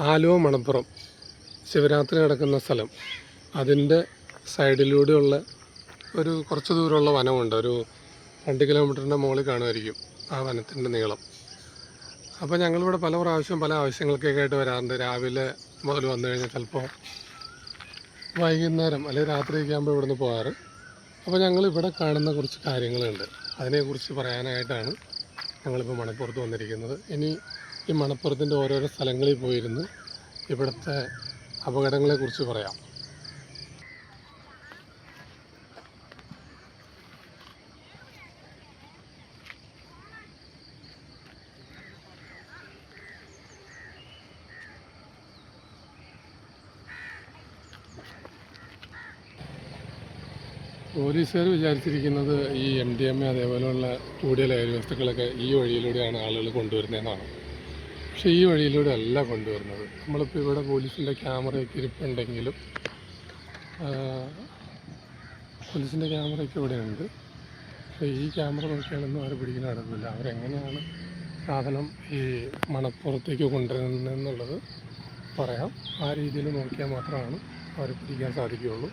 ആലുവ മണപ്പുറം ശിവരാത്രി നടക്കുന്ന സ്ഥലം, അതിൻ്റെ സൈഡിലൂടെയുള്ള ഒരു കുറച്ച് ദൂരമുള്ള വനമുണ്ട്. ഒരു 2 കിലോമീറ്ററിൻ്റെ മുകളിൽ കാണുമായിരിക്കും ആ വനത്തിൻ്റെ നീളം. അപ്പോൾ ഞങ്ങളിവിടെ പല പ്രാവശ്യം പല ആവശ്യങ്ങൾക്കൊക്കെ ആയിട്ട് വരാറുണ്ട്. രാവിലെ മുതൽ വന്നു കഴിഞ്ഞാൽ ചിലപ്പോൾ വൈകുന്നേരം അല്ലെങ്കിൽ രാത്രിയൊക്കെ ആകുമ്പോൾ ഇവിടുന്ന് പോകാറ്. അപ്പോൾ ഞങ്ങളിവിടെ കാണുന്ന കുറച്ച് കാര്യങ്ങളുണ്ട്, അതിനെക്കുറിച്ച് പറയാനായിട്ടാണ് ഞങ്ങളിപ്പോൾ മണപ്പുറത്ത് വന്നിരിക്കുന്നത്. ഇനി ഈ മണപ്പുറത്തിൻ്റെ ഓരോരോ സ്ഥലങ്ങളിൽ പോയിരുന്ന് ഇവിടുത്തെ അപകടങ്ങളെക്കുറിച്ച് പറയാം. പോലീസുകാർ വിചാരിച്ചിരിക്കുന്നത് ഈ MDMA അതേപോലെയുള്ള കൂടിയ ലഹരി വസ്തുക്കളൊക്കെ ഈ വഴിയിലൂടെയാണ് ആളുകൾ കൊണ്ടുവരുന്നതെന്നാണ്. പക്ഷേ ഈ വഴിയിലൂടെ അല്ല കൊണ്ടുവരുന്നത്. നമ്മളിപ്പോൾ ഇവിടെ പോലീസിൻ്റെ ക്യാമറയൊക്കെ ഇരിപ്പുണ്ടെങ്കിലും പോലീസിൻ്റെ ക്യാമറയൊക്കെ ഇവിടെ ഉണ്ട്. പക്ഷേ ഈ ക്യാമറ നോക്കിയാലൊന്നും അവർ പിടിക്കാൻ നടക്കില്ല. അവരെങ്ങനെയാണ് സാധനം ഈ മണപ്പുറത്തേക്ക് കൊണ്ടുവരുന്നതെന്നുള്ളത് പറയാം. ആ രീതിയിൽ നോക്കിയാൽ മാത്രമാണ് അവർ പിടിക്കാൻ സാധിക്കുകയുള്ളൂ.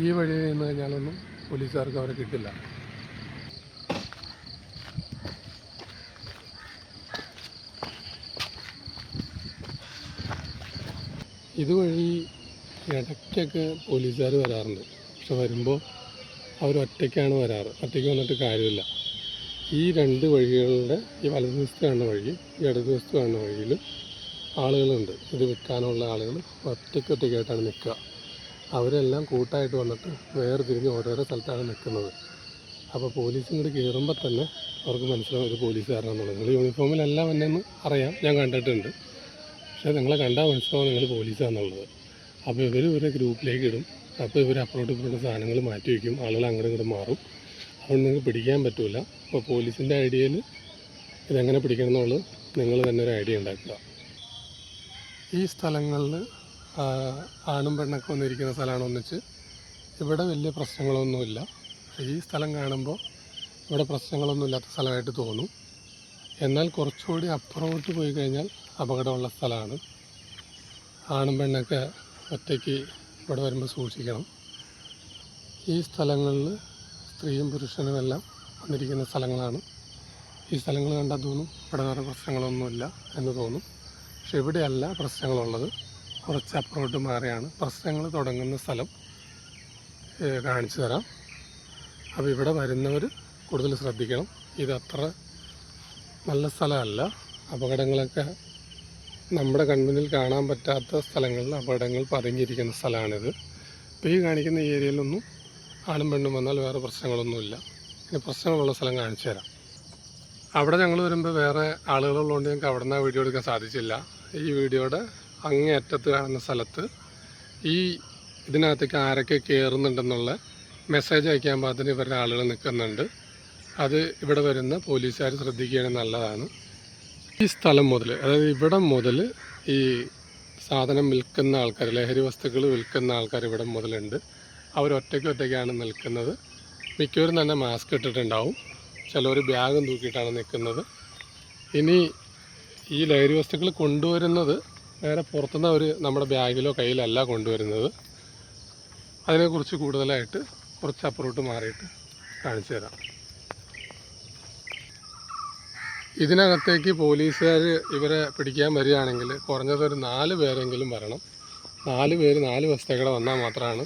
ഈ വഴി നിന്ന് കഴിഞ്ഞാലൊന്നും പോലീസുകാർക്ക് അവരെ കിട്ടില്ല. ഇതുവഴി ഇടയ്ക്കൊക്കെ പോലീസുകാർ വരാറുണ്ട്. പക്ഷെ വരുമ്പോൾ അവരൊറ്റയ്ക്കാണ് വരാറ്. ഒറ്റയ്ക്ക് വന്നിട്ട് കാര്യമില്ല. ഈ 2 വഴികളുടെ ഈ വലതുവശത്ത് കാണുന്ന വഴി, ഈ ഇടതുവശത്ത് കാണുന്ന വഴിയിൽ ആളുകളുണ്ട്. ഇത് വിൽക്കാനുള്ള ആളുകൾ ഒറ്റയ്ക്കായിട്ടാണ് നിൽക്കുക. അവരെല്ലാം കൂട്ടായിട്ട് വന്നിട്ട് വേർതിരിഞ്ഞ് ഓരോരോ സ്ഥലത്താണ് നിൽക്കുന്നത്. അപ്പോൾ പോലീസ് ഇങ്ങോട്ട് കയറുമ്പോൾ തന്നെ അവർക്ക് മനസ്സിലാവും ഒരു പോലീസുകാരനാണെന്നുള്ളത്. നിങ്ങൾ യൂണിഫോമിലെല്ലാം എന്നെന്ന് അറിയാം, ഞാൻ കണ്ടിട്ടുണ്ട്. പക്ഷേ നിങ്ങളെ കണ്ടാൽ മനസ്സിലാവും നിങ്ങൾ പോലീസാണെന്നുള്ളത്. അപ്പോൾ ഇവരെ ഗ്രൂപ്പിലേക്ക് ഇടും. അപ്പോൾ ഇവർ അപ്പുറത്തോട്ട് ഇപ്പുറത്തോട്ട് സാധനങ്ങൾ മാറ്റി വയ്ക്കും. ആളുകൾ അങ്ങോട്ട് ഇങ്ങോട്ട് മാറും. അതുകൊണ്ട് നിങ്ങൾക്ക് പിടിക്കാൻ പറ്റില്ല. അപ്പോൾ പോലീസിൻ്റെ ഐഡിയയിൽ ഇതെങ്ങനെ പിടിക്കണം എന്നുള്ളത് നിങ്ങൾ തന്നെ ഒരു ഐഡിയ ഉണ്ടാക്കുക. ഈ സ്ഥലങ്ങളിൽ ആണും പെണ്ണൊക്കെ വന്നിരിക്കുന്ന സ്ഥലമാണ് ഒന്നിച്ച്. ഇവിടെ വലിയ പ്രശ്നങ്ങളൊന്നുമില്ല. ഈ സ്ഥലം കാണുമ്പോൾ ഇവിടെ പ്രശ്നങ്ങളൊന്നും ഇല്ലാത്ത സ്ഥലമായിട്ട് തോന്നും. എന്നാൽ കുറച്ചുകൂടി അപ്പുറത്തോട്ട് പോയി കഴിഞ്ഞാൽ അപകടമുള്ള സ്ഥലമാണ്. ആണും പെണ്ണൊക്കെ ഒറ്റയ്ക്ക് ഇവിടെ വരുമ്പോൾ സൂക്ഷിക്കണം. ഈ സ്ഥലങ്ങളിൽ സ്ത്രീയും പുരുഷനുമെല്ലാം വന്നിരിക്കുന്ന സ്ഥലങ്ങളാണ്. ഈ സ്ഥലങ്ങൾ കണ്ടാൽ തോന്നും ഇവിടെ വേറെ പ്രശ്നങ്ങളൊന്നുമില്ല എന്ന് തോന്നും. പക്ഷെ ഇവിടെയല്ല പ്രശ്നങ്ങളുള്ളത്. കുറച്ച് അപ്പുറത്തോട്ട് മാറിയാണ് പ്രശ്നങ്ങൾ തുടങ്ങുന്ന സ്ഥലം. കാണിച്ചു തരാം. അപ്പോൾ ഇവിടെ വരുന്നവർ കൂടുതൽ ശ്രദ്ധിക്കണം. ഇതത്ര നല്ല സ്ഥലമല്ല. അപകടങ്ങളൊക്കെ നമ്മുടെ കൺമുന്നിൽ കാണാൻ പറ്റാത്ത സ്ഥലങ്ങളിൽ അപകടങ്ങൾ പതുങ്ങിയിരിക്കുന്ന സ്ഥലമാണിത്. ഇപ്പോൾ ഈ കാണിക്കുന്ന ഏരിയയിലൊന്നും ആണും പെണ്ണും വന്നാൽ വേറെ പ്രശ്നങ്ങളൊന്നുമില്ല. ഇനി പ്രശ്നങ്ങളുള്ള സ്ഥലം കാണിച്ചു തരാം. അവിടെ ഞങ്ങൾ വരുമ്പോൾ വേറെ ആളുകളുള്ളതുകൊണ്ട് ഞങ്ങൾക്ക് അവിടെ നിന്ന് വീഡിയോ എടുക്കാൻ സാധിച്ചില്ല. ഈ വീഡിയോയുടെ അങ്ങേ അറ്റത്ത് കാണുന്ന സ്ഥലത്ത് ഇതിനകത്തേക്ക് ആരൊക്കെ കയറുന്നുണ്ടെന്നുള്ള മെസ്സേജ് അയക്കാൻ പാകത്തിന് ഇവരുടെ ആളുകൾ നിൽക്കുന്നുണ്ട്. അത് ഇവിടെ വരുന്ന പോലീസുകാർ ശ്രദ്ധിക്കുകയാണെങ്കിൽ നല്ലതാണ്. ഈ സ്ഥലം മുതൽ, അതായത് ഇവിടെ മുതൽ ഈ സാധനം വിൽക്കുന്ന ആൾക്കാർ, ലഹരി വസ്തുക്കൾ വിൽക്കുന്ന ആൾക്കാർ ഇവിടെ മുതലുണ്ട്. അവരൊറ്റയ്ക്കാണ് നിൽക്കുന്നത്. മിക്കവരും തന്നെ മാസ്ക് ഇട്ടിട്ടുണ്ടാവും. ചിലർ ബാഗും തൂക്കിയിട്ടാണ് നിൽക്കുന്നത്. ഇനി ഈ ലഹരി വസ്തുക്കൾ കൊണ്ടുവരുന്നത് നേരെ പുറത്തുനിന്ന് അവർ നമ്മുടെ ബാഗിലോ കയ്യിലല്ല കൊണ്ടുവരുന്നത്. അതിനെക്കുറിച്ച് കൂടുതലായിട്ട് കുറച്ച് അപ്പുറത്തോട്ട് മാറിയിട്ട് കാണിച്ചു തരാം. ഇതിനകത്തേക്ക് പോലീസുകാർ ഇവരെ പിടിക്കാൻ വരികയാണെങ്കിൽ കുറഞ്ഞതൊരു 4 പേരെങ്കിലും വരണം. 4 പേര് 4 വസ്തുക്കളെ വന്നാൽ മാത്രമാണ്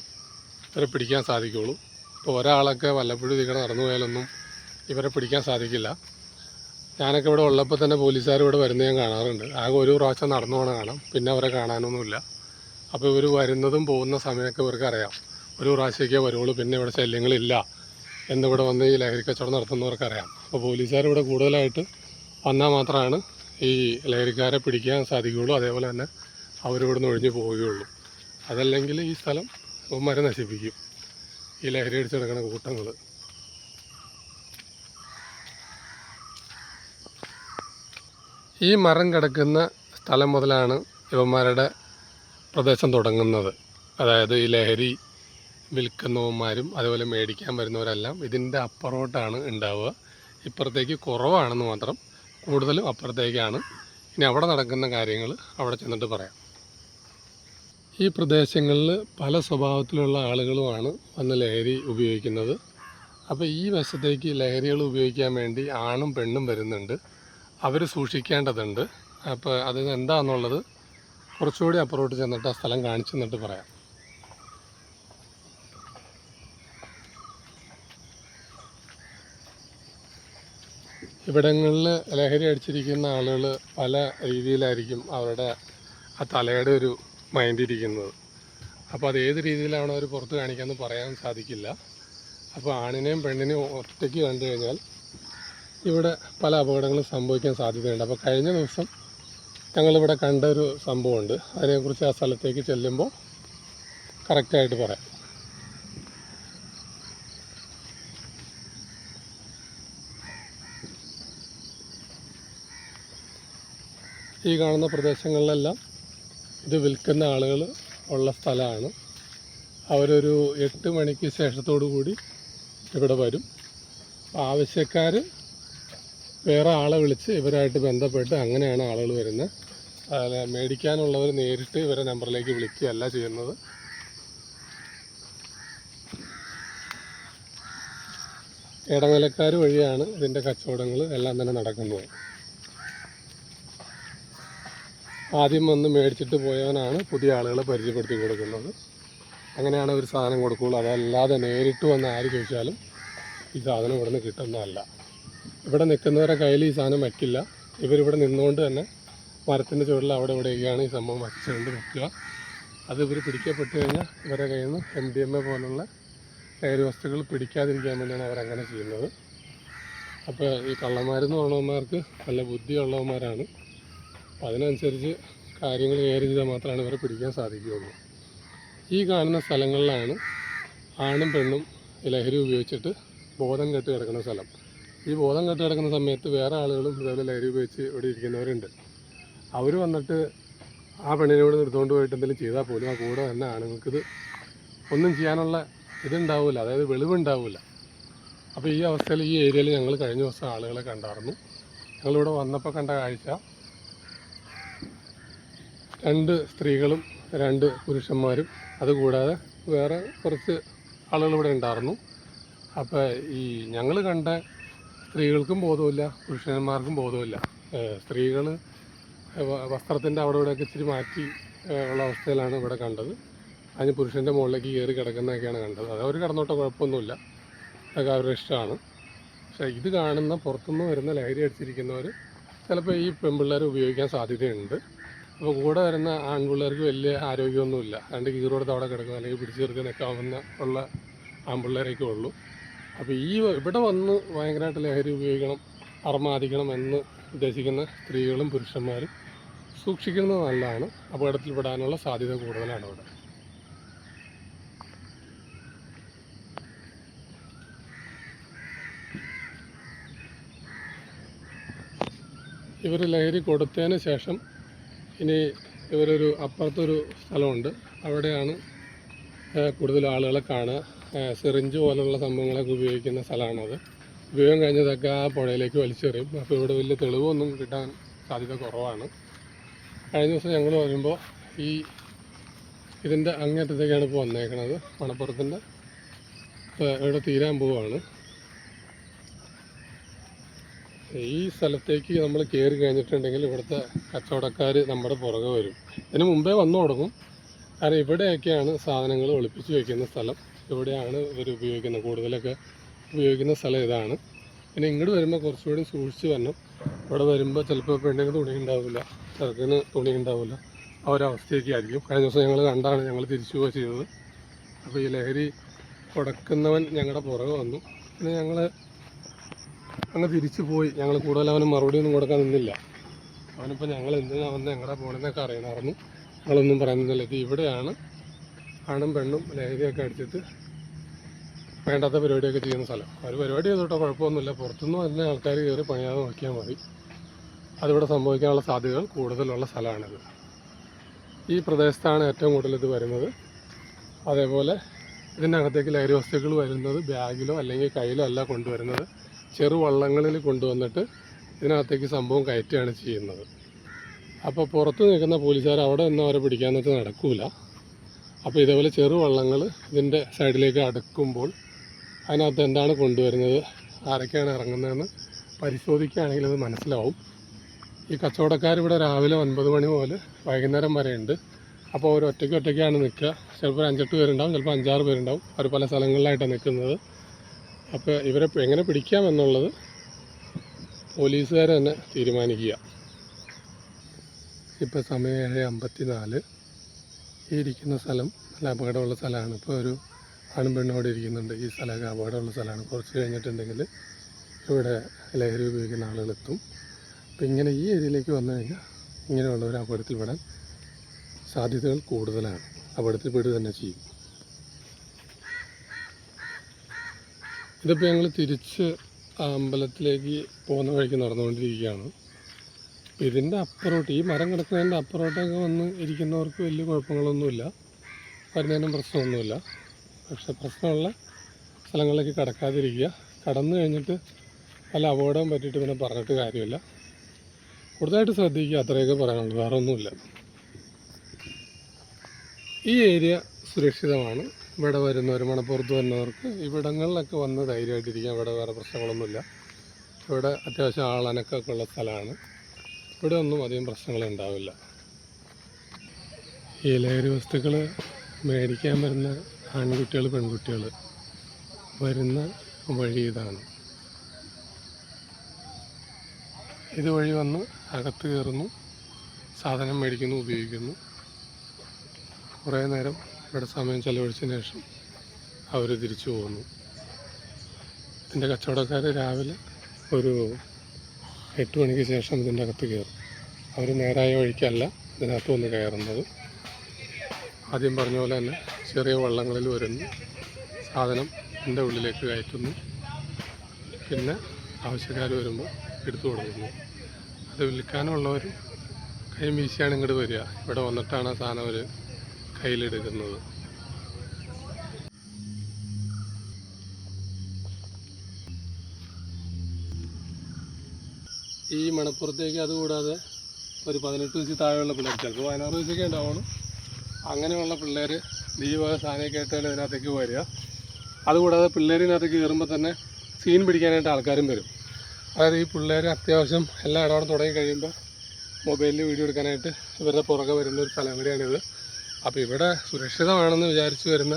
ഇവരെ പിടിക്കാൻ സാധിക്കുകയുള്ളൂ. ഇപ്പോൾ ഒരാളൊക്കെ വല്ലപ്പോഴും ഇതിങ്ങനെ നടന്നു പോയാലൊന്നും ഇവരെ പിടിക്കാൻ സാധിക്കില്ല. ഞാനൊക്കെ ഇവിടെ ഉള്ളപ്പോൾ തന്നെ പോലീസുകാർ ഇവിടെ വരുന്നത് ഞാൻ കാണാറുണ്ട്. ആകെ ഒരു പ്രാവശ്യം നടന്നു പോകണ കാണാം, പിന്നെ അവരെ കാണാനൊന്നുമില്ല. അപ്പോൾ ഇവർ വരുന്നതും പോകുന്ന സമയമൊക്കെ ഇവർക്ക് അറിയാം. ഒരു പ്രാവശ്യമൊക്കെ വരുള്ളൂ, പിന്നെ ഇവിടെ ശല്യങ്ങളില്ല എന്നിവിടെ വന്ന് ഈ ലഹരി കച്ചവടം നടത്തുന്നവർക്കറിയാം. അപ്പോൾ പോലീസുകാർ ഇവിടെ കൂടുതലായിട്ട് വന്നാൽ മാത്രമാണ് ഈ ലഹരിക്കാരെ പിടിക്കാൻ സാധിക്കുകയുള്ളൂ. അതേപോലെ തന്നെ അവരിവിടുന്ന് ഒഴിഞ്ഞു പോവുകയുള്ളൂ. അതല്ലെങ്കിൽ ഈ സ്ഥലം ഇവന്മാരെ നശിപ്പിക്കും, ഈ ലഹരി അടിച്ചെടുക്കുന്ന കൂട്ടങ്ങൾ. ഈ മരം കിടക്കുന്ന സ്ഥലം മുതലാണ് ഇവന്മാരുടെ പ്രദേശം തുടങ്ങുന്നത്. അതായത് ഈ ലഹരി വിൽക്കുന്നവന്മാരും അതുപോലെ മേടിക്കാൻ വരുന്നവരെല്ലാം ഇതിൻ്റെ അപ്പുറത്തോട്ടാണ് ഉണ്ടാവുക. ഇപ്പുറത്തേക്ക് കുറവാണെന്ന് മാത്രം, കൂടുതലും അപ്പുറത്തേക്കാണ് ഇനി അവിടെ നടക്കുന്ന കാര്യങ്ങൾ അവിടെ ചെന്നിട്ട് പറയാം. ഈ പ്രദേശങ്ങളിൽ പല സ്വഭാവത്തിലുള്ള ആളുകളുമാണ് വന്ന് ലഹരി ഉപയോഗിക്കുന്നത്. അപ്പോൾ ഈ വശത്തേക്ക് ലഹരികൾ ഉപയോഗിക്കാൻ വേണ്ടി ആണും പെണ്ണും വരുന്നുണ്ട്. അവർ സൂക്ഷിക്കേണ്ടതുണ്ട്. അപ്പോൾ അത് എന്താണെന്നുള്ളത് കുറച്ചുകൂടി അപ്പുറത്തോട്ട് ചെന്നിട്ട് ആ സ്ഥലം കാണിച്ചു തന്നിട്ട് പറയാം. ഇവിടങ്ങളിൽ ലഹരി അടിച്ചിരിക്കുന്ന ആളുകൾ പല രീതിയിലായിരിക്കും അവരുടെ ആ തലയുടെ ഒരു മൈൻഡ് ഇരിക്കുന്നത്. അപ്പോൾ അത് ഏത് രീതിയിലാണ് അവർ പുറത്ത് കാണിക്കാമെന്ന് പറയാൻ സാധിക്കില്ല. അപ്പോൾ ആണിനെയും പെണ്ണിനെയും ഒറ്റയ്ക്ക് കണ്ടു കഴിഞ്ഞാൽ ഇവിടെ പല അപകടങ്ങളും സംഭവിക്കാൻ സാധ്യതയുണ്ട്. അപ്പോൾ കഴിഞ്ഞ ദിവസം ഞങ്ങളിവിടെ കണ്ട ഒരു സംഭവമുണ്ട്. അതിനെക്കുറിച്ച് ആ സ്ഥലത്തേക്ക് ചെല്ലുമ്പോൾ കറക്റ്റായിട്ട് പറയാം. ഈ കാണുന്ന പ്രദേശങ്ങളിലെല്ലാം ഇത് വിൽക്കുന്ന ആളുകൾ ഉള്ള സ്ഥലമാണ്. അവരൊരു 8 മണിക്ക് ശേഷത്തോടു കൂടി ഇവിടെ വരും. ആവശ്യക്കാർ വേറെ ആളെ വിളിച്ച് ഇവരായിട്ട് ബന്ധപ്പെട്ട് അങ്ങനെയാണ് ആളുകൾ വരുന്നത്. മേടിക്കാനുള്ളവർ നേരിട്ട് ഇവരെ നമ്പറിലേക്ക് വിളിക്കുകയല്ല ചെയ്യുന്നത്. ഇടനിലക്കാർ വഴിയാണ് ഇതിൻ്റെ കച്ചവടങ്ങൾ എല്ലാം തന്നെ നടക്കുന്നത്. ആദ്യം വന്ന് മേടിച്ചിട്ട് പോയവനാണ് പുതിയ ആളുകളെ പരിചയപ്പെടുത്തി കൊടുക്കുന്നത്. അങ്ങനെയാണ് ഒരു സാധനം കൊടുക്കുകയുള്ളൂ. അതല്ലാതെ നേരിട്ട് വന്ന് ആര് ചോദിച്ചാലും ഈ സാധനം ഇവിടെ നിന്ന് കിട്ടുന്നതല്ല. ഇവിടെ നിൽക്കുന്നവരെ കയ്യിൽ ഈ സാധനം വയ്ക്കില്ല. ഇവരിവിടെ നിന്നുകൊണ്ട് തന്നെ മരത്തിൻ്റെ ചുവട്ടിൽ അവിടെ ഇവിടെയൊക്കെയാണ് ഈ സംഭവം വച്ചുകൊണ്ട് വെക്കുക. അത് ഇവർ പിടിക്കപ്പെട്ട് കഴിഞ്ഞാൽ ഇവരുടെ കയ്യിൽ നിന്ന് MDMA പോലുള്ള ലഹരി വസ്തുക്കൾ പിടിക്കാതിരിക്കാൻ വേണ്ടിയാണ് അവരങ്ങനെ ചെയ്യുന്നത്. അപ്പോൾ ഈ കള്ളന്മാരെന്ന് പറയുന്നവന്മാർക്ക് നല്ല ബുദ്ധിയുള്ളവന്മാരാണ്. അപ്പോൾ അതിനനുസരിച്ച് കാര്യങ്ങൾ കൈകാര്യം ചെയ്താൽ മാത്രമാണ് ഇവരെ പിടിക്കാൻ സാധിക്കുകയുള്ളൂ. ഈ കാണുന്ന സ്ഥലങ്ങളിലാണ് ആണും പെണ്ണും ലഹരി ഉപയോഗിച്ചിട്ട് ബോധം കെട്ട് കിടക്കുന്ന സ്ഥലം. ഈ ബോധം കെട്ട് കിടക്കുന്ന സമയത്ത് വേറെ ആളുകളും ഇതേപോലെ ലഹരി ഉപയോഗിച്ച് ഇവിടെ ഇരിക്കുന്നവരുണ്ട്. അവർ വന്നിട്ട് ആ പെണ്ണിനോട് എടുത്തുകൊണ്ട് പോയിട്ട് എന്തെങ്കിലും ചെയ്താൽ പോലും ആ കൂടെ തന്നെ ആണുങ്ങൾക്കിത് ഒന്നും ചെയ്യാനുള്ള ഇതുണ്ടാവില്ല, അതായത് വെളിവുണ്ടാവില്ല. അപ്പോൾ ഈ അവസ്ഥയിൽ ഈ ഏരിയയിൽ ഞങ്ങൾ കഴിഞ്ഞ ദിവസം ആളുകളെ കണ്ടായിരുന്നു. ഞങ്ങളിവിടെ വന്നപ്പോൾ കണ്ട കാഴ്ച 2 സ്ത്രീകളും 2 പുരുഷന്മാരും അതുകൂടാതെ വേറെ കുറച്ച് ആളുകൾ ഇവിടെ ഉണ്ടായിരുന്നു. അപ്പോൾ ഈ ഞങ്ങൾ കണ്ട സ്ത്രീകൾക്കും ബോധമില്ല, പുരുഷന്മാർക്കും ബോധമില്ല. സ്ത്രീകൾ വസ്ത്രത്തിൻ്റെ അവിടെ ഇവിടെയൊക്കെ ഇച്ചിരി മാറ്റി ഉള്ള അവസ്ഥയിലാണ് ഇവിടെ കണ്ടത്. അതിന് പുരുഷൻ്റെ മുകളിലേക്ക് കയറി കിടക്കുന്നതൊക്കെയാണ് കണ്ടത്. അത് അവർ കിടന്നോട്ടെ, കുഴപ്പമൊന്നുമില്ല, അതൊക്കെ അവരുടെ ഇഷ്ടമാണ്. പക്ഷേ ഇത് കാണുന്ന പുറത്തുനിന്ന് വരുന്ന ലഹരി അടിച്ചിരിക്കുന്നവർ ചിലപ്പോൾ ഈ പെൺപിള്ളേർ ഉപയോഗിക്കാൻ സാധ്യതയുണ്ട്. അപ്പോൾ കൂടെ വരുന്ന ആൺപിള്ളേർക്ക് വലിയ ആരോഗ്യമൊന്നുമില്ല. 2 കീറോടത്ത് അവിടെ കിടക്കും, അല്ലെങ്കിൽ പിടിച്ചു നിർത്തി നിൽക്കാവുന്ന ഉള്ള ആൺപിള്ളേരൊക്കെ ഉള്ളൂ. അപ്പോൾ ഇവിടെ വന്ന് ഭയങ്കരമായിട്ട് ലഹരി ഉപയോഗിക്കണം, അർമാദിക്കണം എന്ന് ഉദ്ദേശിക്കുന്ന സ്ത്രീകളും പുരുഷന്മാരും സൂക്ഷിക്കുന്നത് നല്ലതാണ്. അപകടത്തിൽപ്പെടാനുള്ള സാധ്യത കൂടുതലാണ് ഇവിടെ. ഇവർ ലഹരി കൊടുത്തതിന് ശേഷം ഇനി ഇവരൊരു അപ്പുറത്തൊരു സ്ഥലമുണ്ട്, അവിടെയാണ് കൂടുതൽ ആളുകളെ കാണുക. സിറിഞ്ച് പോലുള്ള സംഭവങ്ങളൊക്കെ ഉപയോഗിക്കുന്ന സ്ഥലമാണത്. ഉപയോഗം കഴിഞ്ഞതൊക്കെ ആ പുഴയിലേക്ക് വലിച്ചെറിയും. അപ്പോൾ ഇവിടെ വലിയ തെളിവൊന്നും കിട്ടാൻ സാധ്യത കുറവാണ്. കഴിഞ്ഞ ദിവസം ഞങ്ങൾ വരുമ്പോൾ ഇതിൻ്റെ അങ്ങേറ്റത്തേക്കാണ് ഇപ്പോൾ വന്നേക്കണത്. മണപ്പുറത്തിൻ്റെ ഇവിടെ തീരാൻ പോവുകയാണ്. ഈ സ്ഥലത്തേക്ക് നമ്മൾ കയറി കഴിഞ്ഞിട്ടുണ്ടെങ്കിൽ ഇവിടുത്തെ കച്ചവടക്കാർ നമ്മുടെ പുറകെ വരും. ഇതിന് മുമ്പേ വന്നു തുടങ്ങും. കാരണം ഇവിടെയൊക്കെയാണ് സാധനങ്ങൾ ഒളിപ്പിച്ച് വയ്ക്കുന്ന സ്ഥലം. ഇവിടെയാണ് ഇവർ ഉപയോഗിക്കുന്നത്, കൂടുതലൊക്കെ ഉപയോഗിക്കുന്ന സ്ഥലം ഇതാണ്. പിന്നെ ഇങ്ങോട്ട് വരുമ്പോൾ കുറച്ചുകൂടി സൂക്ഷിച്ച് വരണം. ഇവിടെ വരുമ്പോൾ ചിലപ്പോൾ പെണ്ണിന് തുണി ഉണ്ടാവില്ല, ചെറുക്കിന് തുണി ഉണ്ടാവില്ല, ആ ഒരവസ്ഥയൊക്കെ ആയിരിക്കും. കഴിഞ്ഞ ദിവസം ഞങ്ങൾ കണ്ടാണ് ഞങ്ങൾ തിരിച്ചു പോവുക ചെയ്തത്. അപ്പോൾ ഈ ലഹരി കൊടുക്കുന്നവൻ ഞങ്ങളുടെ പുറകെ വന്നു. പിന്നെ ഞങ്ങൾ അങ്ങ് തിരിച്ചു പോയി. ഞങ്ങൾ കൂടുതൽ അവന് മറുപടി ഒന്നും കൊടുക്കാൻ നിന്നില്ല. അവനിപ്പോൾ ഞങ്ങൾ എന്തിനാണ് വന്ന് എങ്ങടെ പോകണമെന്നൊക്കെ അറിയണമായിരുന്നു. ഞങ്ങളൊന്നും പറയുന്നില്ല. ഇത് ഇവിടെയാണ് ആണും പെണ്ണും ലഹരിയൊക്കെ അടിച്ചിട്ട് വേണ്ടാത്ത പരിപാടിയൊക്കെ ചെയ്യുന്ന സ്ഥലം. അവർ പരിപാടി ചെയ്തോട്ടോ, കുഴപ്പമൊന്നുമില്ല. പുറത്തുനിന്ന് വരുന്ന ആൾക്കാർ കയറി പണിയാതെ നോക്കിയാൽ മതി. അതിവിടെ സംഭവിക്കാനുള്ള സാധ്യതകൾ കൂടുതലുള്ള സ്ഥലമാണിത്. ഈ പ്രദേശത്താണ് ഏറ്റവും കൂടുതൽ ഇത് വരുന്നത്. അതേപോലെ ഇതിനകത്തേക്ക് ലഹരി വസ്തുക്കൾ വരുന്നത് ബാഗിലോ അല്ലെങ്കിൽ കയ്യിലോ അല്ല കൊണ്ടുവരുന്നത്, ചെറുവള്ളങ്ങളിൽ കൊണ്ടുവന്നിട്ട് ഇതിനകത്തേക്ക് സംഭവം കയറ്റുകയാണ് ചെയ്യുന്നത്. അപ്പോൾ പുറത്ത് നിൽക്കുന്ന പോലീസുകാർ അവിടെ നിന്ന് അവരെ പിടിക്കാമെന്ന് വെച്ചാൽ നടക്കില്ല. അപ്പോൾ ഇതേപോലെ ചെറുവള്ളങ്ങൾ ഇതിൻ്റെ സൈഡിലേക്ക് അടുക്കുമ്പോൾ അതിനകത്ത് എന്താണ് കൊണ്ടുവരുന്നത്, ആരൊക്കെയാണ് ഇറങ്ങുന്നതെന്ന് പരിശോധിക്കുകയാണെങ്കിൽ അത് മനസ്സിലാവും. ഈ കച്ചവടക്കാരിവിടെ രാവിലെ 9 മണി മുതൽ വൈകുന്നേരം വരെ ഉണ്ട്. അപ്പോൾ അവർ ഒറ്റയ്ക്കാണ് നിൽക്കുക. ചിലപ്പോൾ 5-8 പേരുണ്ടാവും, ചിലപ്പോൾ 5-6 പേരുണ്ടാവും. അവർ പല സ്ഥലങ്ങളിലായിട്ടാണ് നിൽക്കുന്നത്. അപ്പോൾ ഇവരെ എങ്ങനെ പിടിക്കാമെന്നുള്ളത് പോലീസുകാർ തന്നെ തീരുമാനിക്കുക. ഇപ്പോൾ സമയം 7:54. ഈ ഇരിക്കുന്ന സ്ഥലം നല്ല അപകടമുള്ള സ്ഥലമാണ്. ഇപ്പോൾ ഒരു ആണും പെണ്ണും അവിടെ ഇരിക്കുന്നുണ്ട്. ഈ സ്ഥലമൊക്കെ അപകടമുള്ള സ്ഥലമാണ്. കുറച്ച് കഴിഞ്ഞിട്ടുണ്ടെങ്കിൽ ഇവിടെ ലഹരി ഉപയോഗിക്കുന്ന ആളുകളെത്തും. അപ്പോൾ ഇങ്ങനെ ഈ ഏരിയയിലേക്ക് വന്നു കഴിഞ്ഞാൽ ഇങ്ങനെയുള്ളവർ അപകടത്തിൽപ്പെടാൻ സാധ്യതകൾ കൂടുതലാണ്. അപകടത്തിൽപ്പെടുക തന്നെ ചെയ്യും. ഇതിപ്പോൾ ഞങ്ങൾ തിരിച്ച് അമ്പലത്തിലേക്ക് പോകുന്ന വഴിക്ക് നടന്നുകൊണ്ടിരിക്കുകയാണ്. ഇതിൻ്റെ അപ്പുറോട്ട്, ഈ മരം കിടക്കുന്നതിൻ്റെ അപ്പുറോട്ടൊക്കെ വന്ന് ഇരിക്കുന്നവർക്ക് വലിയ കുഴപ്പങ്ങളൊന്നുമില്ല, വരുന്നതിനും പ്രശ്നമൊന്നുമില്ല. പക്ഷെ പ്രശ്നമുള്ള സ്ഥലങ്ങളിലേക്ക് കടക്കാതിരിക്കുക. കടന്നു കഴിഞ്ഞിട്ട് വല്ല അപകടം പറ്റിയിട്ട് പിന്നെ പറഞ്ഞിട്ട് കാര്യമില്ല. കൂടുതലായിട്ട് ശ്രദ്ധിക്കുക, അത്രയൊക്കെ പറയാനുള്ളൂ, വേറെ ഒന്നുമില്ല. ഈ ഏരിയ സുരക്ഷിതമാണ്. ഇവിടെ വരുന്നവർ, മണപ്പുറത്ത് വരുന്നവർക്ക് ഇവിടങ്ങളിലൊക്കെ വന്ന് ധൈര്യമായിട്ടിരിക്കാം. ഇവിടെ വേറെ പ്രശ്നങ്ങളൊന്നുമില്ല. ഇവിടെ അത്യാവശ്യം ആളനക്കൊക്കെ ഉള്ള സ്ഥലമാണ്. ഇവിടെ ഒന്നും അധികം പ്രശ്നങ്ങളുണ്ടാവില്ല. ഈ ലഹരി വസ്തുക്കൾ മേടിക്കാൻ വരുന്ന ആൺകുട്ടികൾ പെൺകുട്ടികൾ വരുന്ന വഴി ഇതാണ്. ഇതുവഴി വന്ന് അകത്ത് കയറുന്നു, സാധനം മേടിക്കുന്നു, ഉപയോഗിക്കുന്നു. കുറേ നേരം ഇവിടെ സമയം ചെലവഴിച്ചതിന് ശേഷം അവർ തിരിച്ചു പോകുന്നു. ഇതിൻ്റെ കച്ചവടക്കാർ രാവിലെ ഒരു 8 മണിക്ക് ശേഷം ഇതിൻ്റെ അകത്ത് കയറും. അവർ നേരായ വഴിക്കല്ല ഇതിനകത്ത് വന്ന് കയറുന്നത്. ആദ്യം പറഞ്ഞ പോലെ തന്നെ ചെറിയ വള്ളങ്ങളിൽ വരുന്നു, സാധനം ഇതിൻ്റെ ഉള്ളിലേക്ക് കയറ്റുന്നു, പിന്നെ ആവശ്യക്കാർ വരുമ്പോൾ എടുത്തു കൊടുക്കുന്നു. അത് വിൽക്കാനുള്ളവരും കൈ വീശിയാണ് ഇങ്ങോട്ട് വരിക. ഇവിടെ വന്നിട്ടാണ് ആ സാധനം അവർ കയ്യിലെടുക്കുന്നത്. ഈ മണപ്പുറത്തേക്ക് അതുകൂടാതെ ഒരു 18 വയസ്സിൽ താഴെയുള്ള പിള്ളേർ, ചിലപ്പോൾ 16 വയസ്സൊക്കെ ഉണ്ടാവണം, അങ്ങനെയുള്ള പിള്ളേർ ഈ വക സാധനമൊക്കെ ആയിട്ടാണ് ഇതിനകത്തേക്ക് വരിക. അതുകൂടാതെ പിള്ളേരിനകത്തേക്ക് കയറുമ്പോൾ തന്നെ സീൻ പിടിക്കാനായിട്ട് ആൾക്കാരും വരും. അതായത് ഈ പിള്ളേർ അത്യാവശ്യം എല്ലാ ഇടപാടും തുടങ്ങി കഴിയുമ്പോൾ മൊബൈലിൽ വീഡിയോ എടുക്കാനായിട്ട് ഇവരുടെ പുറകെ വരുന്ന ഒരു സ്ഥലം കൂടിയാണിത്. അപ്പോൾ ഇവിടെ സുരക്ഷിതമാണെന്ന് വിചാരിച്ച് വരുന്ന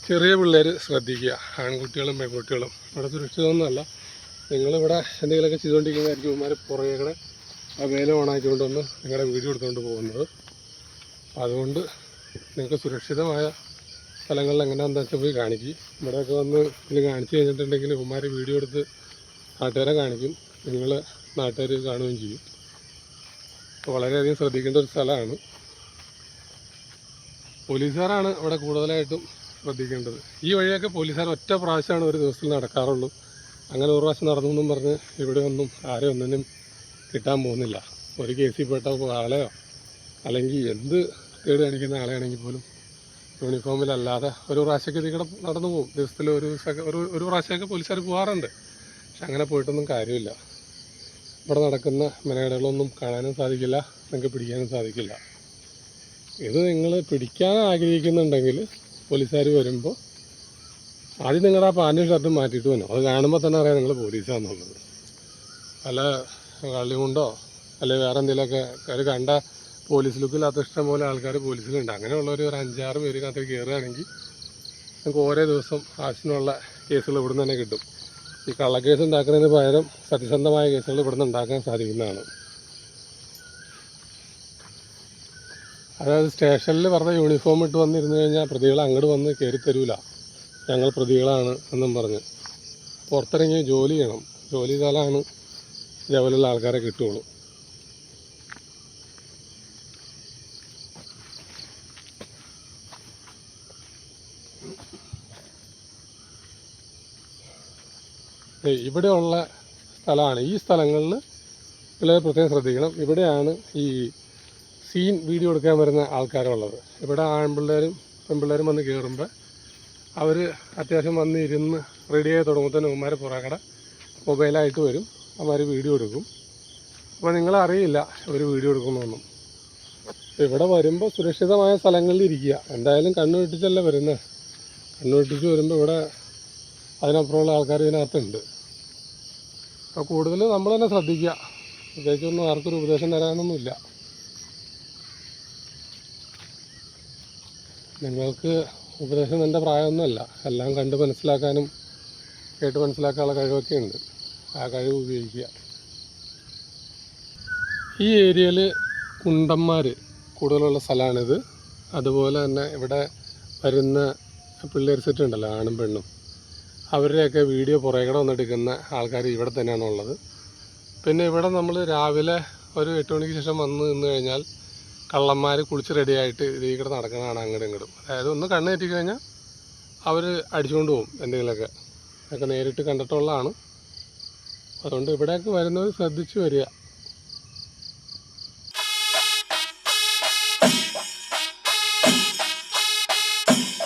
ചെറിയ പിള്ളേർ ശ്രദ്ധിക്കുക. ആൺകുട്ടികളും പെൺകുട്ടികളും ഇവിടെ സുരക്ഷിതമൊന്നുമല്ല. നിങ്ങളിവിടെ എന്തെങ്കിലുമൊക്കെ ചെയ്തുകൊണ്ടിരിക്കുന്നതായിരിക്കും ഇവന്മാർ പുറകെ കൂടെ മൊബൈൽ ഓണാക്കിക്കൊണ്ടൊന്ന് നിങ്ങളുടെ വീഡിയോ എടുത്തുകൊണ്ട് പോകുന്നത്. അതുകൊണ്ട് നിങ്ങൾക്ക് സുരക്ഷിതമായ സ്ഥലങ്ങളിൽ എങ്ങനെയാണെന്ന് വെച്ചാൽ പോയി കാണിക്കും. ഇവിടെയൊക്കെ വന്ന് ഇത് കാണിച്ചു കഴിഞ്ഞിട്ടുണ്ടെങ്കിൽ ഇവന്മാർ വീഡിയോ എടുത്ത് നാട്ടുകാരെ കാണിക്കും, നിങ്ങൾ നാട്ടുകാർ കാണുകയും ചെയ്യും. അപ്പോൾ വളരെയധികം ശ്രദ്ധിക്കേണ്ട ഒരു സ്ഥലമാണ്. പോലീസുകാരാണ് ഇവിടെ കൂടുതലായിട്ടും ശ്രദ്ധിക്കേണ്ടത്. ഈ വഴിയൊക്കെ പോലീസുകാർ ഒറ്റ പ്രാവശ്യമാണ് ഒരു ദിവസത്തിൽ നടക്കാറുള്ളൂ. അങ്ങനെ ഒരു പ്രാവശ്യം നടന്നു എന്നും പറഞ്ഞ് ഇവിടെ ഒന്നും ആരും ഒന്നിനും കിട്ടാൻ പോകുന്നില്ല. ഒരു കേസിൽ പെട്ട ആളെയോ അല്ലെങ്കിൽ എന്ത് കേട് കാണിക്കുന്ന ആളെയാണെങ്കിൽ പോലും യൂണിഫോമിലല്ലാതെ ഒരു പ്രാവശ്യമൊക്കെ ഇതിൽ നടന്നു പോകും. ദിവസത്തിൽ ഒരു പ്രാവശ്യമൊക്കെ പോലീസുകാർ പോകാറുണ്ട്. പക്ഷെ അങ്ങനെ പോയിട്ടൊന്നും കാര്യമില്ല. ഇവിടെ നടക്കുന്ന മെനകേടുകളൊന്നും കാണാനും സാധിക്കില്ല, നിങ്ങൾക്ക് പിടിക്കാനും സാധിക്കില്ല. ഇത് നിങ്ങൾ പിടിക്കാൻ ആഗ്രഹിക്കുന്നുണ്ടെങ്കിൽ പോലീസുകാർ വരുമ്പോൾ ആദ്യം നിങ്ങളുടെ ആ പാൻറ്റും ഷർട്ടും മാറ്റിയിട്ട് വന്നു. അത് കാണുമ്പോൾ തന്നെ അറിയാം നിങ്ങൾ പോലീസാണെന്നുള്ളത്. വല്ല കള്ളിമുണ്ടോ അല്ലെങ്കിൽ വേറെ എന്തെങ്കിലുമൊക്കെ അവർ കണ്ട പോലീസ് ലുക്കില്ലാത്ത ഇഷ്ടം പോലെ ആൾക്കാർ പോലീസിലുണ്ട്. അങ്ങനെയുള്ളവർ ഒരു 5-6 പേരിനകത്ത് കയറുകയാണെങ്കിൽ നമുക്ക് ഓരോ ദിവസം ആവശ്യത്തിനുള്ള കേസുകൾ ഇവിടുന്ന് തന്നെ കിട്ടും. ഈ കള്ളക്കേസ് ഉണ്ടാക്കുന്നതിന് പകരം സത്യസന്ധമായ കേസുകൾ ഇവിടുന്ന് ഉണ്ടാക്കാൻ സാധിക്കുന്നതാണ്. അതായത് സ്റ്റേഷനിൽ വെറുതെ യൂണിഫോം ഇട്ട് വന്നിരുന്നു കഴിഞ്ഞാൽ പ്രതികൾ അങ്ങോട്ട് വന്ന് കയറി തരൂല, ഞങ്ങൾ പ്രതികളാണ് എന്നും പറഞ്ഞ്. പുറത്തിറങ്ങി ജോലി ചെയ്യണം. ജോലി ചെയ്താലാണ് ഇതേപോലെയുള്ള ആൾക്കാരെ കിട്ടുകയുള്ളൂ. ഇവിടെയുള്ള സ്ഥലമാണ്. ഈ സ്ഥലങ്ങളിൽ പിള്ളേർ പ്രത്യേകം ശ്രദ്ധിക്കണം. ഇവിടെയാണ് ഈ സീൻ വീഡിയോ എടുക്കാൻ വരുന്ന ആൾക്കാരുള്ളത്. ഇവിടെ ആൺപിള്ളേരും പെൺപിള്ളേരും വന്ന് കയറുമ്പോൾ അവർ അത്യാവശ്യം വന്ന് ഇരുന്ന് റെഡിയായി തുടങ്ങുമ്പോൾ തന്നെ ഉമ്മാരെ പുറകടെ മൊബൈലായിട്ട് വരും. അവന്മാർ വീഡിയോ എടുക്കും. അപ്പോൾ നിങ്ങളറിയില്ല ഒരു വീഡിയോ എടുക്കുന്നൊന്നും. ഇവിടെ വരുമ്പോൾ സുരക്ഷിതമായ സ്ഥലങ്ങളിൽ ഇരിക്കുക. എന്തായാലും കണ്ണു വെട്ടിച്ചല്ലേ വരുന്നത്. കണ്ണു വെട്ടിച്ച് വരുമ്പോൾ ഇവിടെ അതിനപ്പുറമുള്ള ആൾക്കാർ ഇതിനകത്തുണ്ട്. അപ്പോൾ കൂടുതൽ നമ്മൾ തന്നെ ശ്രദ്ധിക്കുക. പ്രത്യേകിച്ചൊന്നും ആർക്കൊരു ഉപദേശം തരാനൊന്നുമില്ല. നിങ്ങൾക്ക് ഉപദേശം എൻ്റെ പ്രായമൊന്നുമല്ല. എല്ലാം കണ്ട് മനസ്സിലാക്കാനും കേട്ട് മനസ്സിലാക്കാനുള്ള കഴിവൊക്കെ ഉണ്ട്. ആ കഴിവ് ഉപയോഗിക്കുക. ഈ ഏരിയയിൽ കുണ്ടന്മാർ കൂടുതലുള്ള സ്ഥലമാണിത്. അതുപോലെ തന്നെ ഇവിടെ വരുന്ന പിള്ളേർ സെറ്റ് ഉണ്ടല്ലോ, ആണും പെണ്ണും, അവരുടെയൊക്കെ വീഡിയോ പുറകെ വന്നെടുക്കുന്ന ആൾക്കാർ ഇവിടെ തന്നെയാണുള്ളത്. പിന്നെ ഇവിടെ നമ്മൾ രാവിലെ ഒരു 8 മണിക്ക് ശേഷം വന്ന് നിന്ന് കഴിഞ്ഞാൽ കള്ളന്മാർ കുളിച്ച് റെഡിയായിട്ട് ഇതിൽ കൂടെ നടക്കണതാണ് അങ്ങോട്ടും ഇങ്ങോട്ടും. അതായത് ഒന്ന് കണ്ണ് തെറ്റിക്കഴിഞ്ഞാൽ അവർ അടിച്ചുകൊണ്ട് പോകും എന്തെങ്കിലുമൊക്കെ. അതൊക്കെ നേരിട്ട് കണ്ടിട്ടുള്ളതാണ്. അതുകൊണ്ട് ഇവിടെയൊക്കെ വരുന്നവർ ശ്രദ്ധിച്ച് വരിക.